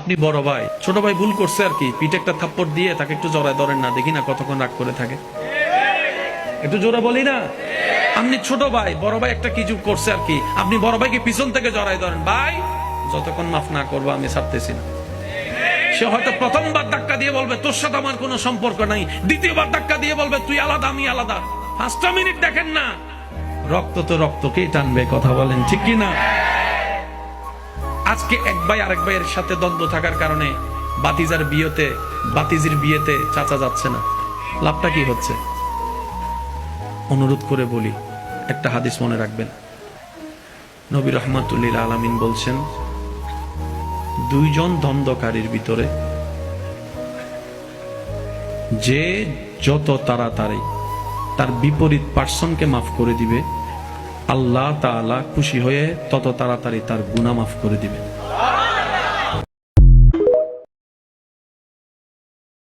আপনি বড় ভাই, ছোট ভাই ভুল করছে আর কি, পিঠে একটা থাপ্পড় দিয়ে তাকে একটু জড়ায় ধরেন না, দেখি না কতক্ষণ রাগ করে থাকে। একটু জোরে বলি না, আপনি ছোট ভাই, বড় ভাই একটা কিছু করছে আর কি, আপনি বড় ভাইকে পিছন থেকে জড়ায় ধরেন, ভাই যতক্ষণ মাফ না করবো আমি ছাড়তেছি না। সে হয়তো প্রথমবার ধাক্কা দিয়ে বলবে তোর সাথে আমার কোনো সম্পর্ক নাই, দ্বিতীয়বার ধাক্কা দিয়ে বলবে তুই আলাদা আমি আলাদা। 5টা মিনিট দেখেন না, রক্ত তো রক্তকেই টানবে, কথা বলেন ঠিক কি না? আজকে এক ভাই আরেক ভাইয়ের সাথে দ্বন্দ্ব থাকার কারণে বাতিজির বিয়েতে চাচা যাচ্ছে না, লাভটা কি হচ্ছে? অনুরোধ করে বলি, একটা হাদিস মনে রাখবেন। নবী রহমাতুল্লিল আলামিন বলছেন, দুইজন দ্বন্দ্বকারীর ভিতরে যে যত তাড়াতাড়ি তার বিপরীত পার্সনকে মাফ করে দিবে, আল্লাহ তাআলা খুশি হয়ে তত তাড়াতাড়ি তার গুনাহ মাফ করে দিবে।